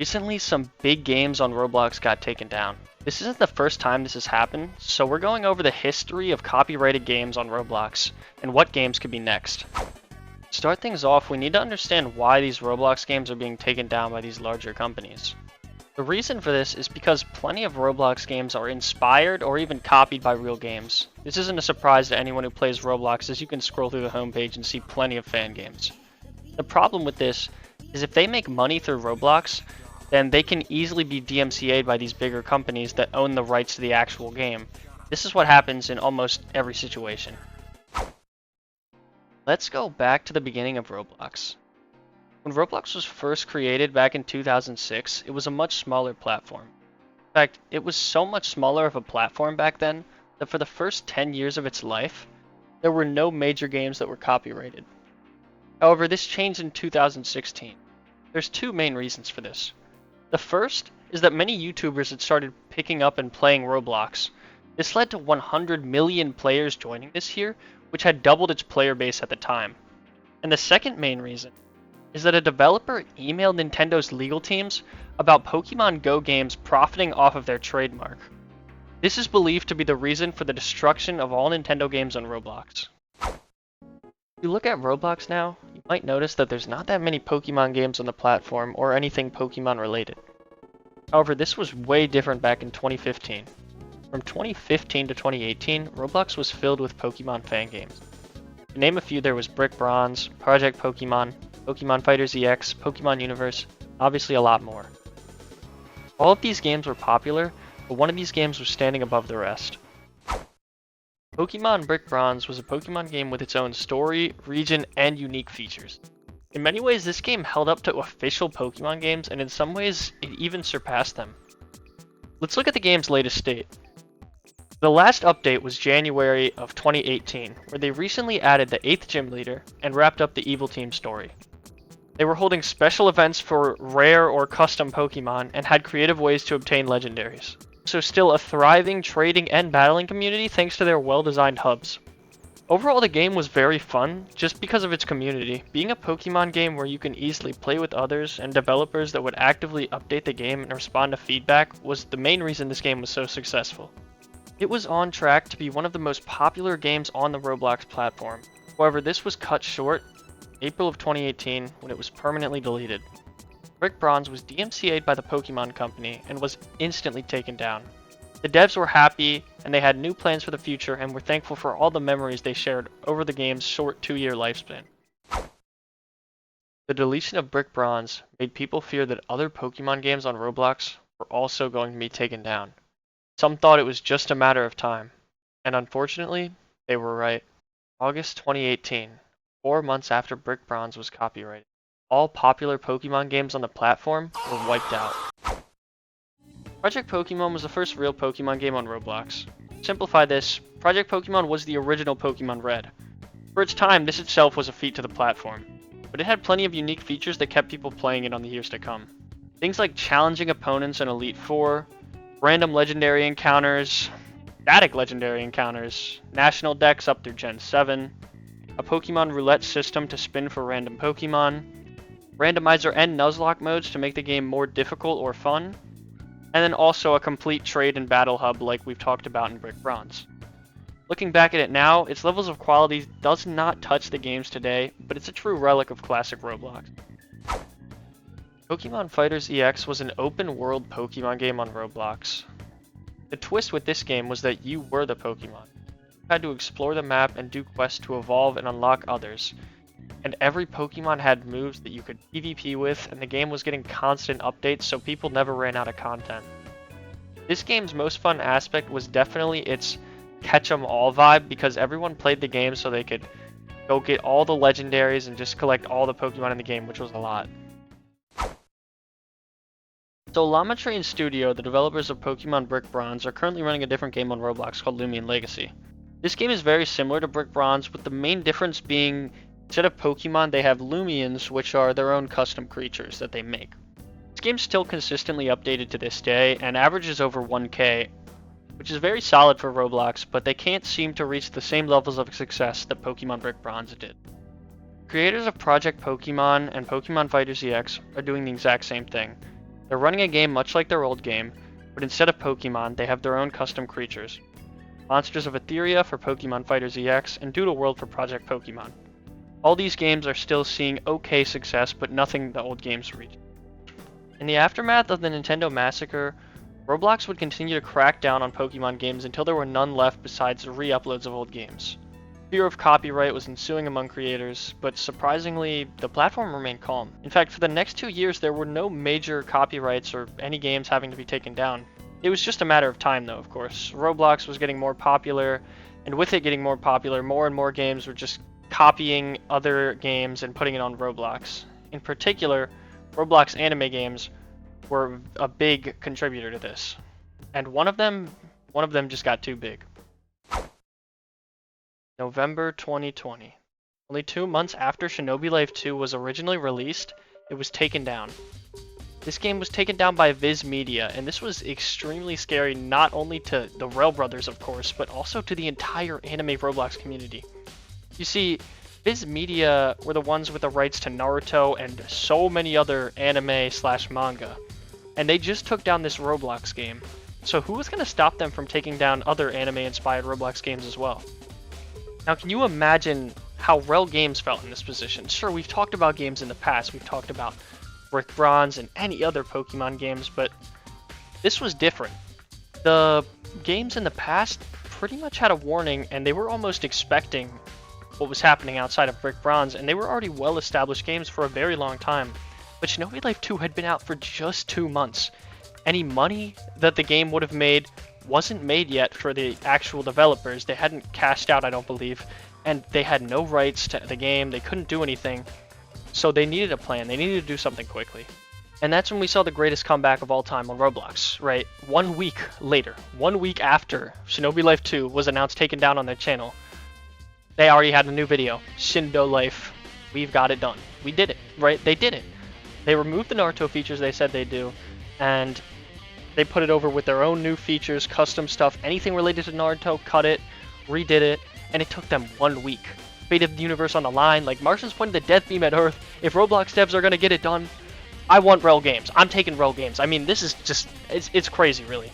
Recently, some big games on Roblox got taken down. This isn't the first time this has happened, so we're going over the history of copyrighted games on Roblox and what games could be next. To start things off, we need to understand why these Roblox games are being taken down by these larger companies. The reason for this is because plenty of Roblox games are inspired or even copied by real games. This isn't a surprise to anyone who plays Roblox, as you can scroll through the homepage and see plenty of fan games. The problem with this is if they make money through Roblox, then they can easily be DMCA'd by these bigger companies that own the rights to the actual game. This is what happens in almost every situation. Let's go back to the beginning of Roblox. When Roblox was first created back in 2006, it was a much smaller platform. In fact, it was so much smaller of a platform back then that for the first 10 years of its life, there were no major games that were copyrighted. However, this changed in 2016. There's two main reasons for this. The first is that many YouTubers had started picking up and playing Roblox. This led to 100 million players joining this year, which had doubled its player base at the time. And the second main reason is that a developer emailed Nintendo's legal teams about Pokemon Go games profiting off of their trademark. This is believed to be the reason for the destruction of all Nintendo games on Roblox. If you look at Roblox now, you might notice that there's not that many Pokemon games on the platform or anything Pokemon related. However, this was way different back in 2015. From 2015 to 2018, Roblox was filled with Pokemon fan games. To name a few, there was Brick Bronze, Project Pokemon, Pokemon Fighters EX, Pokemon Universe, obviously a lot more. All of these games were popular, but one of these games was standing above the rest. Pokemon Brick Bronze was a Pokemon game with its own story, region, and unique features. In many ways, this game held up to official Pokemon games, and in some ways, it even surpassed them. Let's look at the game's latest state. The last update was January of 2018, where they recently added the 8th Gym Leader and wrapped up the Evil Team story. They were holding special events for rare or custom Pokemon and had creative ways to obtain legendaries. So still a thriving trading and battling community thanks to their well-designed hubs. Overall, the game was very fun just because of its community. Being a Pokemon game where you can easily play with others and developers that would actively update the game and respond to feedback was the main reason this game was so successful. It was on track to be one of the most popular games on the Roblox platform. However, this was cut short April of 2018 when it was permanently deleted. Brick Bronze was DMCA'd by the Pokemon Company and was instantly taken down. The devs were happy and they had new plans for the future and were thankful for all the memories they shared over the game's short 2-year lifespan. The deletion of Brick Bronze made people fear that other Pokemon games on Roblox were also going to be taken down. Some thought it was just a matter of time, and unfortunately, they were right. August 2018, 4 months after Brick Bronze was copyrighted, all popular Pokemon games on the platform were wiped out. Project Pokemon was the first real Pokemon game on Roblox. To simplify this, Project Pokemon was the original Pokemon Red. For its time, this itself was a feat to the platform, but it had plenty of unique features that kept people playing it on the years to come. Things like challenging opponents in Elite Four, random legendary encounters, static legendary encounters, national decks up through Gen 7, a Pokemon roulette system to spin for random Pokemon, randomizer and Nuzlocke modes to make the game more difficult or fun, and then also a complete trade and battle hub like we've talked about in Brick Bronze. Looking back at it now, its levels of quality does not touch the games today, but it's a true relic of classic Roblox. Pokemon Fighters EX was an open-world Pokemon game on Roblox. The twist with this game was that you were the Pokemon. You had to explore the map and do quests to evolve and unlock others. And every Pokemon had moves that you could PvP with, and the game was getting constant updates so people never ran out of content. This game's most fun aspect was definitely its catch-em-all vibe, because everyone played the game so they could go get all the legendaries and just collect all the Pokemon in the game, which was a lot. So Lamatrain Studio, the developers of Pokemon Brick Bronze, are currently running a different game on Roblox called Lumion Legacy. This game is very similar to Brick Bronze, with the main difference being instead of Pokemon, they have Lumions, which are their own custom creatures that they make. This game's still consistently updated to this day and averages over 1K, which is very solid for Roblox, but they can't seem to reach the same levels of success that Pokemon Brick Bronze did. Creators of Project Pokemon and Pokemon Fighters EX are doing the exact same thing. They're running a game much like their old game, but instead of Pokemon, they have their own custom creatures. Monsters of Etheria for Pokemon Fighters EX, and Doodle World for Project Pokemon. All these games are still seeing okay success, but nothing the old games reach. In the aftermath of the Nintendo Massacre, Roblox would continue to crack down on Pokemon games until there were none left besides re-uploads of old games. Fear of copyright was ensuing among creators, but surprisingly, the platform remained calm. In fact, for the next 2 years, there were no major copyrights or any games having to be taken down. It was just a matter of time, though, of course. Roblox was getting more popular, and with it getting more popular, more and more games were just copying other games and putting it on Roblox. In particular, Roblox anime games were a big contributor to this. And one of them just got too big. November 2020. Only 2 months after Shinobi Life 2 was originally released, it was taken down. This game was taken down by Viz Media, and this was extremely scary not only to the Rel brothers, of course, but also to the entire anime Roblox community. You see, Viz Media were the ones with the rights to Naruto and so many other anime/manga, and they just took down this Roblox game. So who was going to stop them from taking down other anime-inspired Roblox games as well? Now, can you imagine how Rel Games felt in this position? Sure, we've talked about games in the past. We've talked about Brick Bronze and any other Pokemon games, but this was different. The games in the past pretty much had a warning, and they were almost expecting what was happening outside of Brick Bronze, and they were already well-established games for a very long time. But Shinobi Life 2 had been out for just 2 months. Any money that the game would have made wasn't made yet for the actual developers. They hadn't cashed out, I don't believe, and they had no rights to the game. They couldn't do anything, so they needed a plan. They needed to do something quickly. And that's when we saw the greatest comeback of all time on Roblox, right? 1 week later, 1 week after Shinobi Life 2 was announced taken down on their channel, they already had a new video. Shinobi Life, we've got it done. We did it, right? They did it. They removed the Naruto features they said they'd do, and they put it over with their own new features, custom stuff, anything related to Naruto, cut it, redid it, and it took them 1 week. Fate of the universe on the line, like Martians pointed the death beam at Earth. If Roblox devs are gonna get it done, I want Rel Games. I'm taking Rel Games. I mean, this is just, it's crazy, really.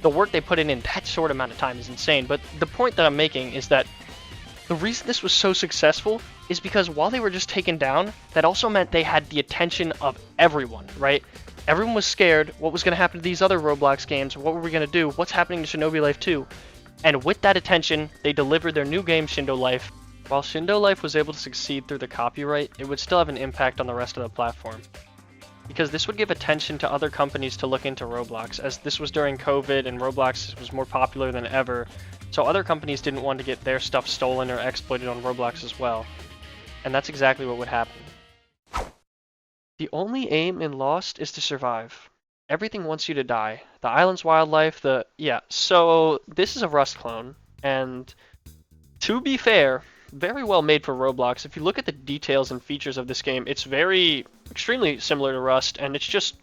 The work they put in that short amount of time is insane, but the point that I'm making is that the reason this was so successful is because while they were just taken down, that also meant they had the attention of everyone, right? Everyone was scared. What was going to happen to these other Roblox games? What were we going to do? What's happening to Shinobi Life 2? And with that attention, they delivered their new game, Shinobi Life. While Shinobi Life was able to succeed through the copyright, it would still have an impact on the rest of the platform. Because this would give attention to other companies to look into Roblox, as this was during COVID and Roblox was more popular than ever, so other companies didn't want to get their stuff stolen or exploited on Roblox as well. And that's exactly what would happen. The only aim in Lost is to survive. Everything wants you to die. The island's wildlife, so this is a Rust clone, and to be fair, very well made for Roblox. If you look at the details and features of this game, it's extremely similar to Rust, and it's just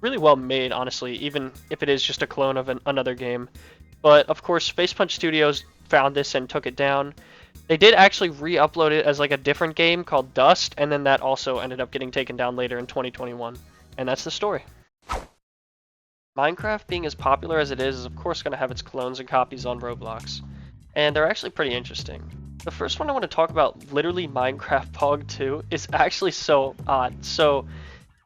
really well made, honestly, even if it is just a clone of another game. But of course, Facepunch Studios found this and took it down. They did actually re-upload it as like a different game called Dust, and then that also ended up getting taken down later in 2021. And that's the story. Minecraft, being as popular as it is of course going to have its clones and copies on Roblox. And they're actually pretty interesting. The first one I want to talk about, literally Minecraft Pog 2, is actually so odd. So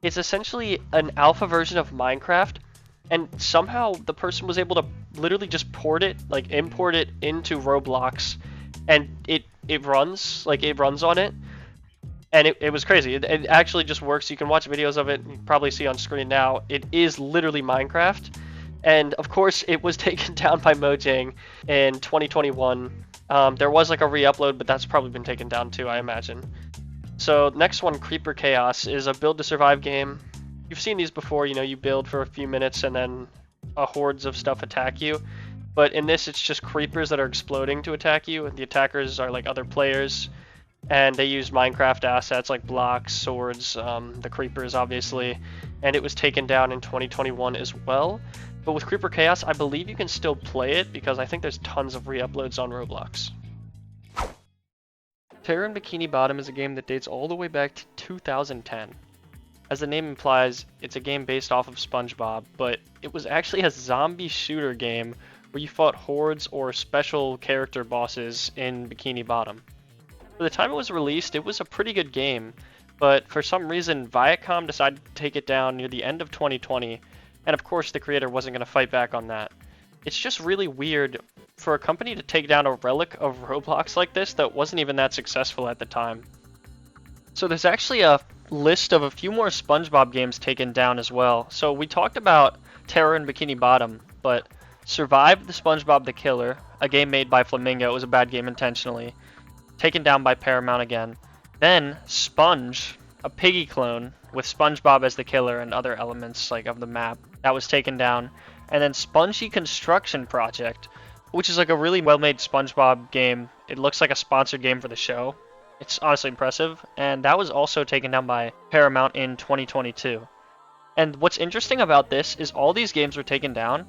it's essentially an alpha version of Minecraft, and somehow the person was able to literally just import it into Roblox, and it runs on it, and it was crazy. It actually just works. You can watch videos of it. You can probably see on screen now. It is literally Minecraft, and of course it was taken down by Mojang in 2021. There was like a re-upload, but that's probably been taken down too, I imagine. So next one, Creeper Chaos, is a build to survive game. You've seen these before, you build for a few minutes and then hordes of stuff attack you. But in this, it's just creepers that are exploding to attack you. The attackers are like other players, and they use Minecraft assets like blocks, swords, the creepers obviously, and it was taken down in 2021 as well. But with Creeper Chaos, I believe you can still play it because I think there's tons of re-uploads on Roblox. Terror in Bikini Bottom is a game that dates all the way back to 2010. As the name implies, it's a game based off of Spongebob, but it was actually a zombie shooter game where you fought hordes or special character bosses in Bikini Bottom. For the time it was released, it was a pretty good game, but for some reason Viacom decided to take it down near the end of 2020, and of course the creator wasn't going to fight back on that. It's just really weird for a company to take down a relic of Roblox like this that wasn't even that successful at the time. So there's actually a list of a few more SpongeBob games taken down as well. So we talked about Terror in Bikini Bottom, but Survive the SpongeBob the Killer, a game made by Flamingo, it was a bad game intentionally, taken down by Paramount again. Then Sponge, a Piggy clone with SpongeBob as the killer and other elements like of the map, that was taken down. And then Spongy Construction Project, which is like a really well-made SpongeBob game. It looks like a sponsored game for the show. It's honestly impressive, and that was also taken down by Paramount in 2022. And what's interesting about this is all these games were taken down,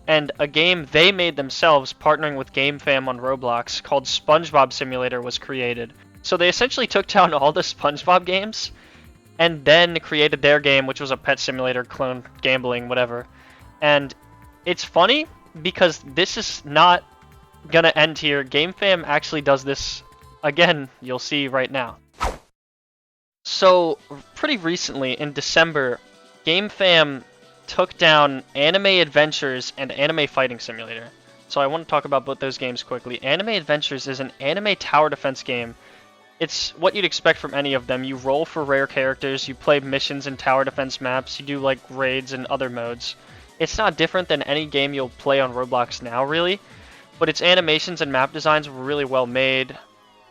and a game they made themselves partnering with GameFam on Roblox called SpongeBob Simulator was created. So they essentially took down all the SpongeBob games and then created their game, which was a pet simulator, clone, gambling, whatever. And it's funny because this is not gonna end here. GameFam actually does this again, you'll see right now. So pretty recently in December, GameFam took down Anime Adventures and Anime Fighting Simulator. So I want to talk about both those games quickly. Anime Adventures is an anime tower defense game. It's what you'd expect from any of them. You roll for rare characters, you play missions in tower defense maps, you do like raids and other modes. It's not different than any game you'll play on Roblox now, really, but its animations and map designs were really well made,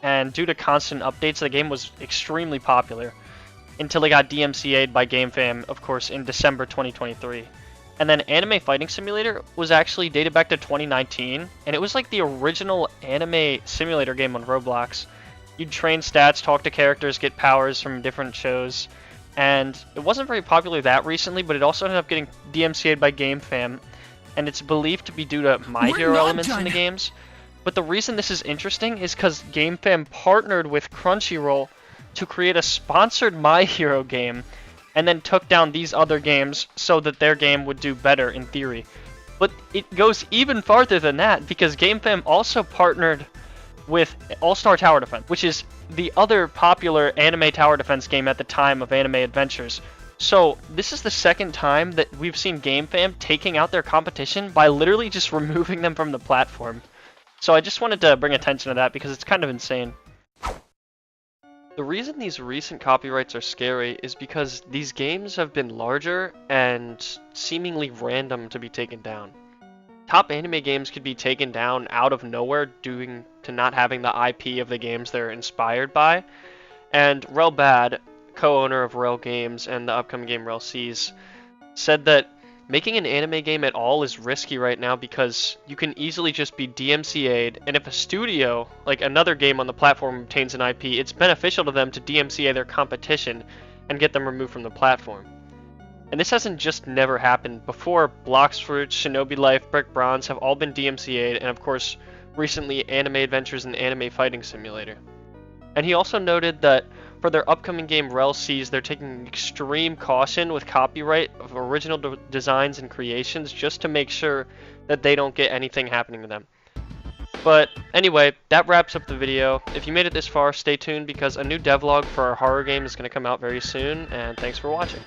and due to constant updates, the game was extremely popular until it got DMCA'd by GameFam, of course, in December 2023. And then Anime Fighting Simulator was actually dated back to 2019, and it was like the original anime simulator game on Roblox. You'd train stats, talk to characters, get powers from different shows, and it wasn't very popular that recently, but it also ended up getting DMCA'd by GameFam, and it's believed to be due to My Hero elements in the games. But the reason this is interesting is because GameFam partnered with Crunchyroll to create a sponsored My Hero game, and then took down these other games so that their game would do better in theory. But it goes even farther than that, because GameFam also partnered with All-Star Tower Defense, which is the other popular anime tower defense game at the time of Anime Adventures. So this is the second time that we've seen GameFam taking out their competition by literally just removing them from the platform. So I just wanted to bring attention to that because it's kind of insane. The reason these recent copyrights are scary is because these games have been larger and seemingly random to be taken down. Top anime games could be taken down out of nowhere due to not having the IP of the games they're inspired by. And Rel Bad, co-owner of Rel Games and the upcoming game Rel Seas, said that making an anime game at all is risky right now because you can easily just be DMCA'd, and if a studio, like another game on the platform, obtains an IP, it's beneficial to them to DMCA their competition and get them removed from the platform. And this hasn't just never happened. Before, Bloxfruit, Shinobi LIfe, Brick Bronze have all been DMCA'd, and of course, recently Anime Adventures and Anime Fighting Simulator. And he also noted that for their upcoming game Rel Seas, they're taking extreme caution with copyright of original designs and creations just to make sure that they don't get anything happening to them. But anyway, that wraps up the video. If you made it this far, stay tuned because a new devlog for our horror game is going to come out very soon, and thanks for watching.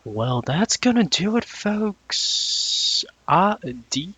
Well, that's gonna do it, folks. Adios.